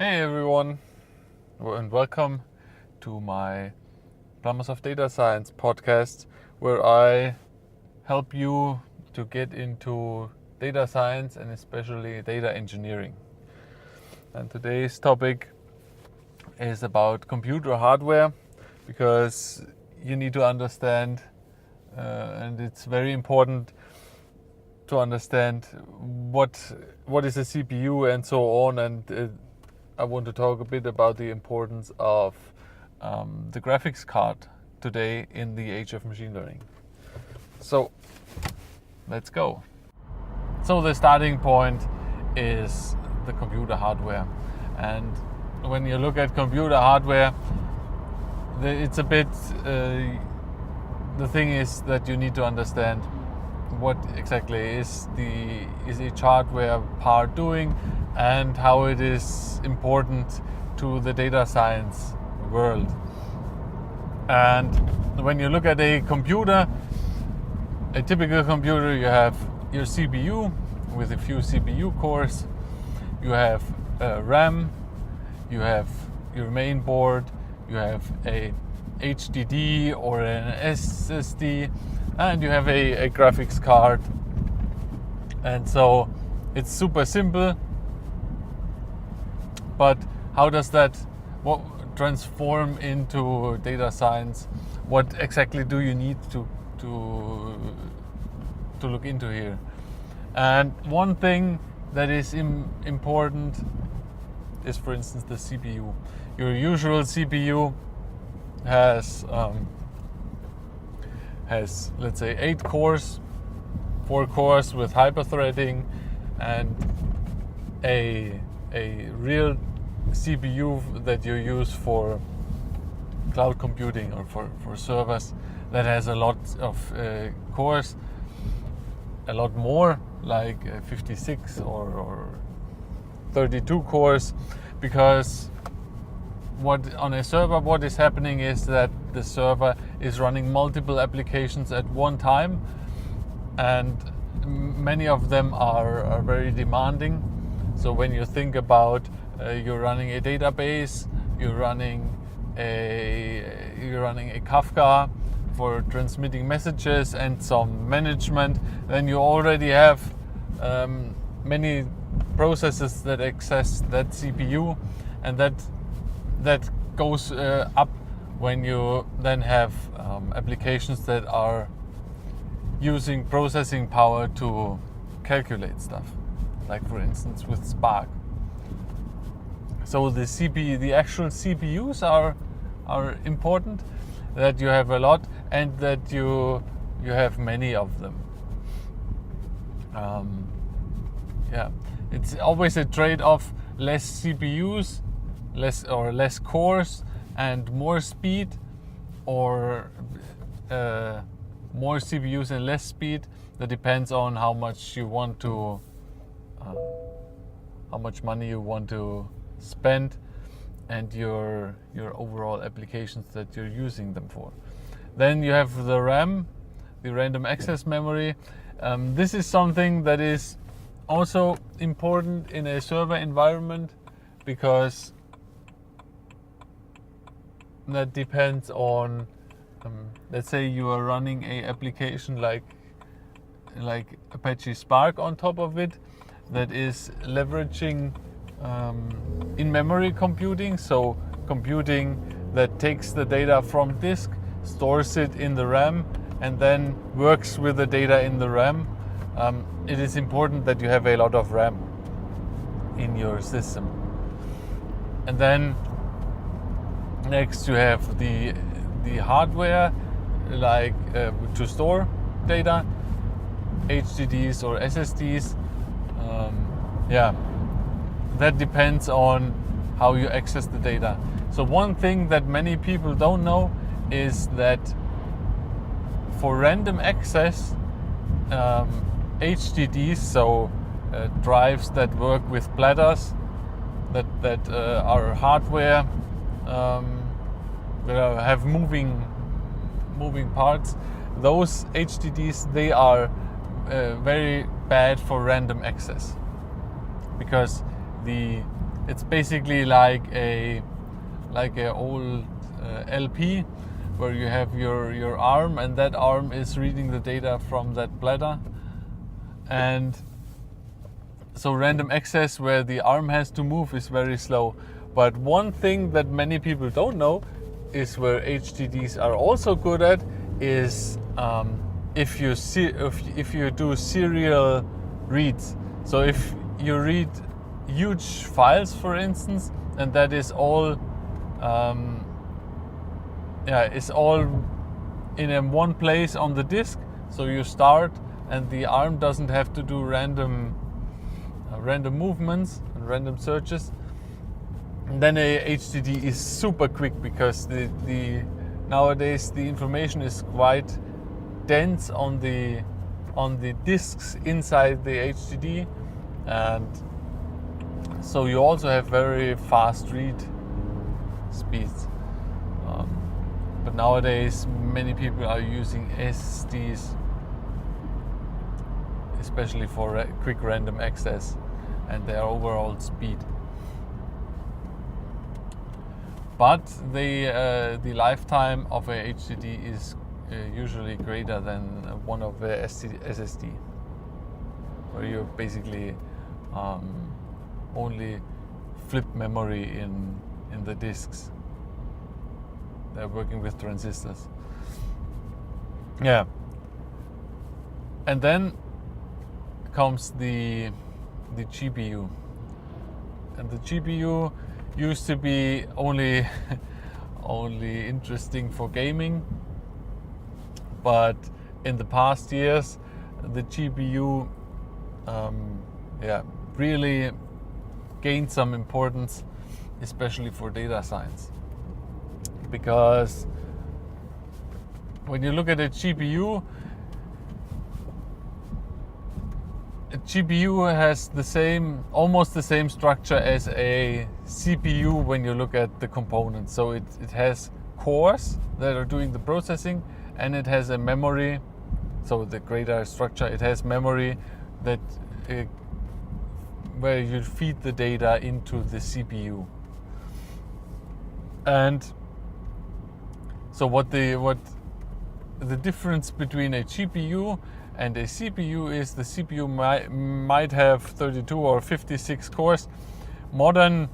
Hey everyone, and welcome to my Plumbers of Data Science podcast, where I help you to get into data science and especially data engineering. And today's topic is about computer hardware, because you need to understand, and it's very important to understand what is a CPU and so on. And I want to talk a bit about the importance of the graphics card today in the age of machine learning. So let's go. So the starting point is the computer hardware. And when you look at computer hardware, it's a bit, the thing is that you need to understand what exactly is each hardware part doing and how it is important to the data science world. And when you look at a computer, a typical computer, you have your CPU with a few CPU cores, you have RAM, you have your main board, you have a HDD or an SSD, and you have a graphics card. And so it's super simple, but how does that transform into data science? What exactly do you need to look into here? And one thing that is important is, for instance, the CPU. Your usual CPU has let's say 8 cores, 4 cores with hyperthreading, and a real CPU that you use for cloud computing or for servers that has a lot of cores, a lot more, like 56 or 32 cores, because on a server, what is happening is that the server is running multiple applications at one time, and many of them are very demanding. So when you think about you're running a database, you're running a Kafka for transmitting messages and some management, then you already have many processes that access that CPU, and that goes up when you then have applications that are using processing power to calculate stuff, like for instance with Spark. So the actual CPUs are important, that you have a lot and that you have many of them. It's always a trade-off: less CPUs, less cores and more speed, or more CPUs and less speed. That depends on how much you want to, how much money you want to spend, and your overall applications that you're using them for. Then you have the RAM, the random access memory. This is something that is also important in a server environment, because that depends on, let's say you are running a application like Apache Spark on top of it, that is leveraging in-memory computing, so computing that takes the data from disk, stores it in the RAM, and then works with the data in the RAM. It is important that you have a lot of RAM in your system. And then next you have the hardware, like to store data, HDDs or SSDs. That depends on how you access the data. So one thing that many people don't know is that for random access, HDDs, so drives that work with platters, that are hardware, that have moving parts, those HDDs, they are very bad for random access, because the It's basically like a old LP where you have your arm, and that arm is reading the data from that bladder. And so random access where the arm has to move is very slow. But one thing that many people don't know is where HDDs are also good at is if you do serial reads. So if you read huge files, for instance, and that is all it's all in one place on the disk. So you start, and the arm doesn't have to do random movements and random searches. And then a HDD is super quick because nowadays the information is quite dense on the disks inside the HDD, and so you also have very fast read speeds. But nowadays many people are using SSDs, especially for quick random access and their overall speed. But the lifetime of a HDD is usually greater than one of the SSD, where you basically only flip memory in the disks. They're working with transistors. Yeah. And then comes the GPU. And the GPU used to be only interesting for gaming, but in the past years the GPU really gained some importance, especially for data science. Because when you look at a GPU has almost the same structure as a CPU when you look at the components. So it has cores that are doing the processing, and it has a memory. So the greater structure, it has memory that where you feed the data into the CPU. And so what the difference between a GPU and a CPU is the CPU might have 32 or 56 cores. Modern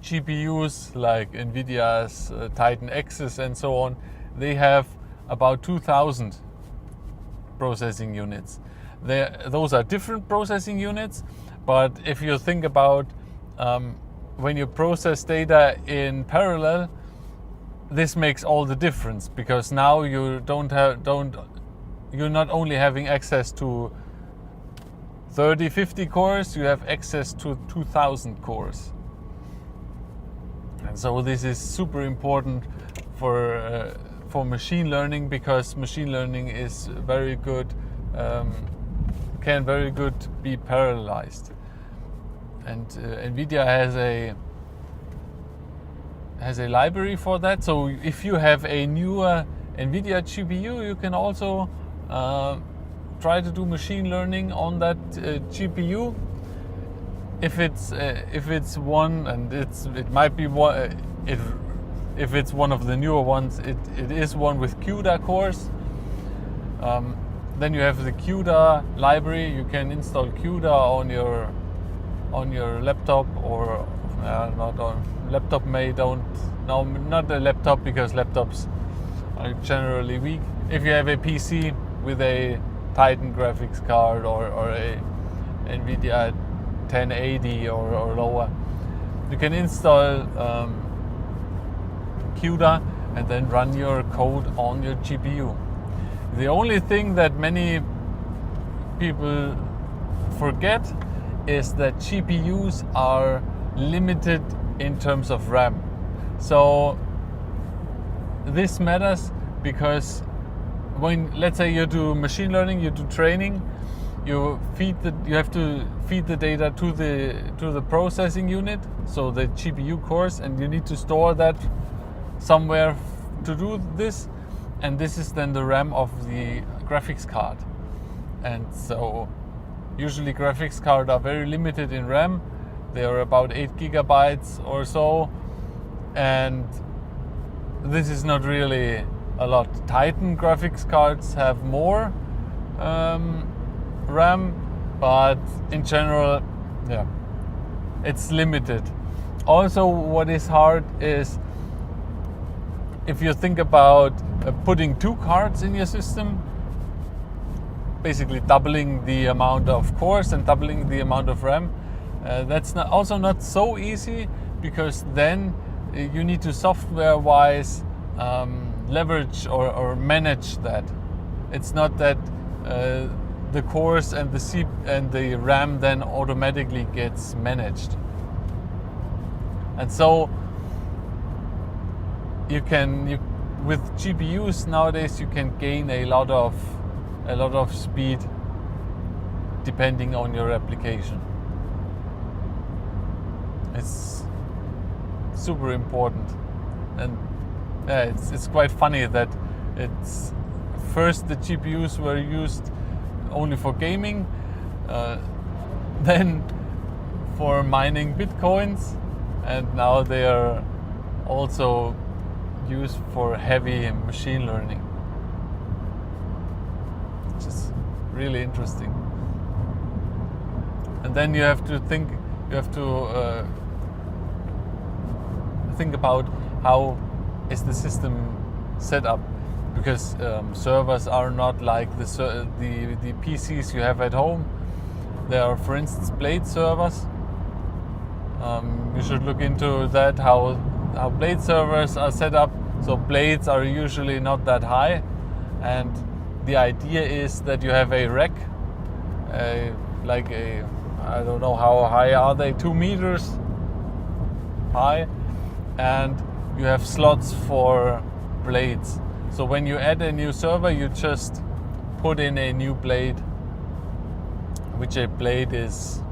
GPUs like NVIDIA's Titan X's and so on, they have about 2,000 processing units. Those are different processing units, but if you think about when you process data in parallel, this makes all the difference, because now you you're not only having access to 30-50 cores, you have access to 2,000 cores. And so this is super important for machine learning, because machine learning is very good, can very good be parallelized. And NVIDIA has a library for that. So if you have a newer NVIDIA GPU, you can also try to do machine learning on that GPU. If it's one, and it might be one. If it's one of the newer ones, it is one with CUDA cores. Then you have the CUDA library. You can install CUDA on your laptop, or not on laptop. Not a laptop, because laptops are generally weak. If you have a PC with a Titan graphics card or a NVIDIA 1080 or lower, you can install CUDA and then run your code on your GPU. The only thing that many people forget is that GPUs are limited in terms of RAM. So this matters because when, let's say, you do machine learning, you do training, you have to feed the data to the processing unit, so the GPU cores, and you need to store that somewhere to do this, and this is then the RAM of the graphics card. And so usually graphics cards are very limited in RAM, They are about 8 gigabytes or so, and this is not really a lot. Titan graphics cards have more RAM, but in general, yeah, it's limited. Also, what is hard is if you think about putting 2 cards in your system, basically doubling the amount of cores and doubling the amount of RAM. That's also not so easy, because then you need to software-wise leverage or manage that. It's not that the cores and the RAM then automatically gets managed. And so with GPUs nowadays you can gain a lot of speed depending on your application. It's super important, and yeah, it's quite funny that it's first the GPUs were used only for gaming, then for mining bitcoins, and now they are also used for heavy machine learning, which is really interesting. And then you have to think about how is the system set up, because servers are not like the PCs you have at home. There are, for instance, blade servers. You should look into that, how blade servers are set up. So blades are usually not that high, and the idea is that you have a rack, I don't know how high are they, 2 meters high, and you have slots for blades. So when you add a new server, you just put in a new blade, which a blade is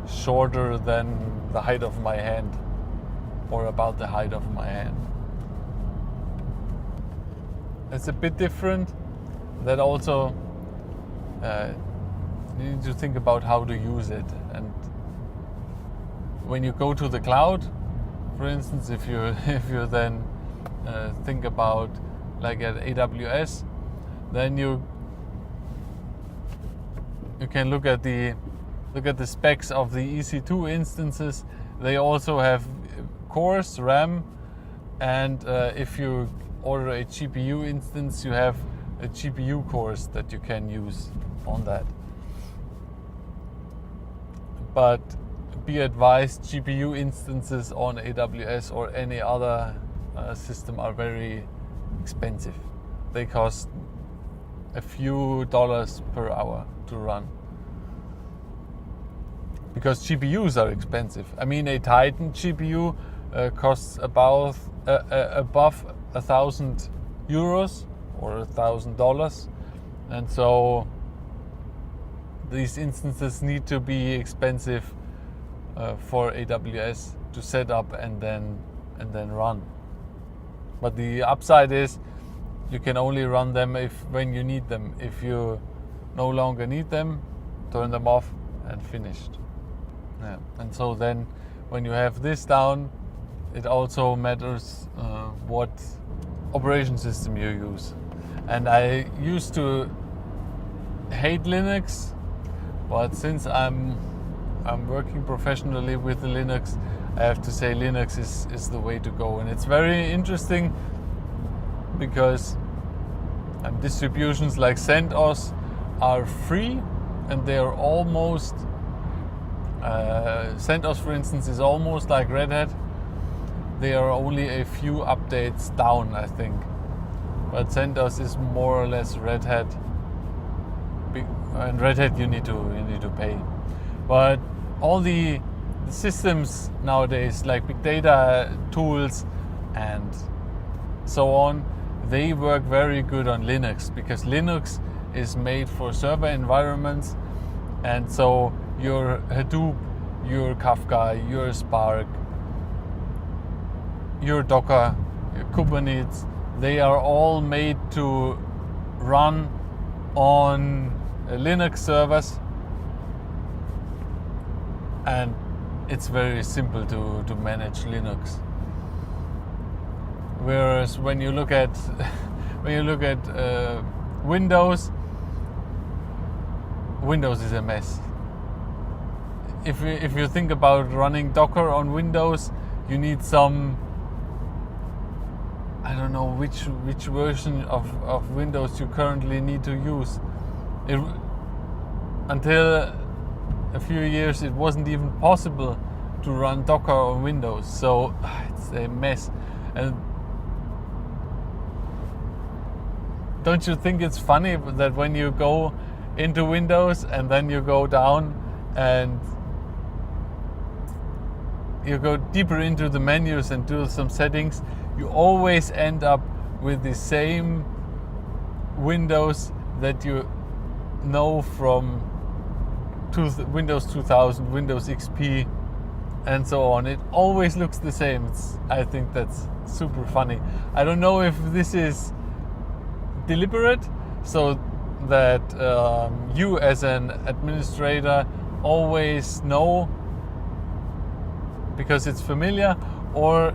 shorter than the height of my hand, or about the height of my hand. It's a bit different. That also you need to think about how to use it. And when you go to the cloud, for instance, if you then think about like at AWS, then you can look at the specs of the EC2 instances. They also have cores, RAM, and if you order a GPU instance, you have a GPU cores that you can use on that. But be advised, GPU instances on AWS or any other system are very expensive. They cost a few dollars per hour to run, because GPUs are expensive. I mean, a Titan GPU costs above €1,000 or $1,000, and so these instances need to be expensive for AWS to set up and then run. But the upside is you can only run them when you need them. If you no longer need them, turn them off and finished. Yeah. And so then when you have this down, it also matters what operation system you use. And I used to hate Linux, but since I'm working professionally with Linux, I have to say Linux is the way to go. And it's very interesting because distributions like CentOS are free, and they are almost CentOS, for instance, is almost like Red Hat. They are only a few updates down, I think. But CentOS is more or less Red Hat. And Red Hat you need to pay. But all the systems nowadays, like big data tools and so on, they work very good on Linux, because Linux is made for server environments. And so your Hadoop, your Kafka, your Spark, your Docker, your Kubernetes, they are all made to run on Linux servers. and it's very simple to manage Linux. Whereas when you look at Windows is a mess. If you think about running Docker on Windows, you need some, I don't know which version of Windows you currently need to use. Until a few years it wasn't even possible to run Docker on Windows, so it's a mess. And don't you think it's funny that when you go into Windows and then you go down and you go deeper into the menus and do some settings, you always end up with the same Windows that you know from Windows 2000, Windows XP, and so on. It always looks the same. I think that's super funny. I don't know if this is deliberate, so that you as an administrator always know because it's familiar, or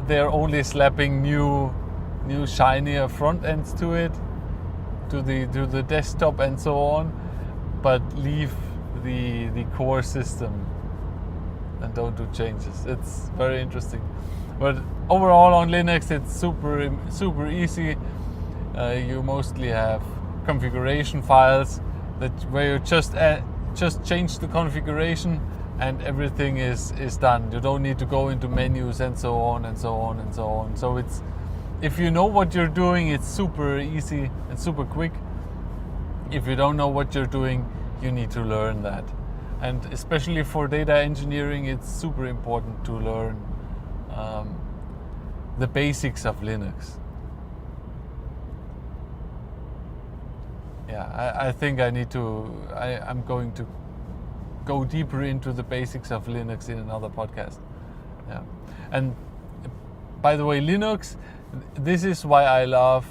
they're only slapping new shinier front ends to it, to the desktop and so on, but leave the core system and don't do changes. It's very interesting. But overall on Linux it's super easy. You mostly have configuration files where you just change the configuration and everything is done. You don't need to go into menus and so on and so on and so on. So it's, if you know what you're doing, it's super easy and super quick. If you don't know what you're doing, you need to learn that. And especially for data engineering, it's super important to learn the basics of Linux. Yeah, I think I'm going to go deeper into the basics of Linux in another podcast. Yeah, and by the way, Linux, this is why I love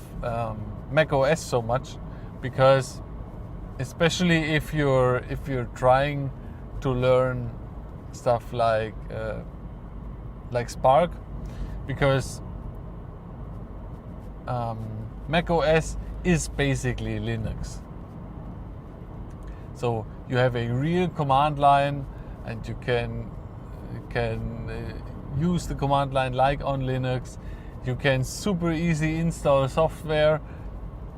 Mac OS so much, because especially if you're trying to learn stuff like Spark, because Mac OS is basically Linux. So you have a real command line, and you can use the command line like on Linux. You can super easy install software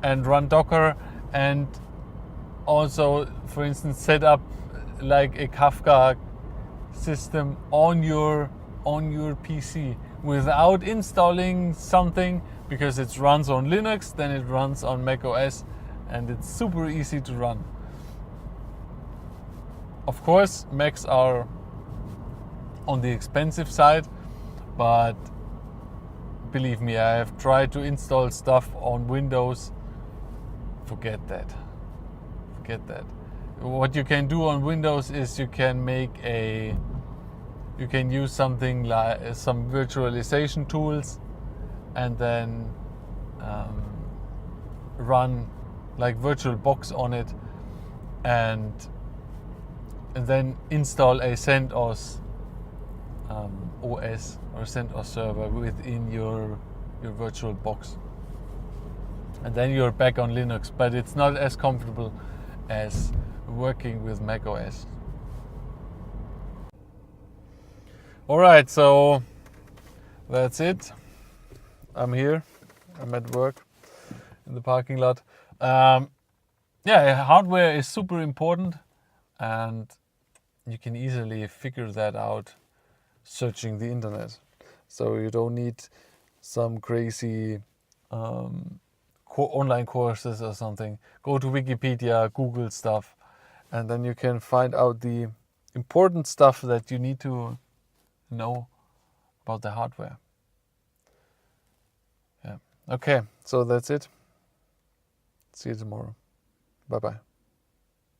and run Docker, and also, for instance, set up like a Kafka system on your PC without installing something, because it runs on Linux, then it runs on Mac OS, and it's super easy to run. Of course, Macs are on the expensive side, but believe me, I have tried to install stuff on Windows. Forget that. What you can do on Windows is you can use something like some virtualization tools, and then run like VirtualBox on it, and then install a CentOS OS or CentOS server within your VirtualBox, and then you're back on Linux. But it's not as comfortable as working with Mac OS. Alright, so that's it. I'm here. I'm at work in the parking lot. Hardware is super important, and you can easily figure that out searching the internet. So you don't need some crazy online courses or something. Go to Wikipedia, Google stuff, and then you can find out the important stuff that you need to know about the hardware. Yeah. Okay, so that's it. See you tomorrow. Bye-bye.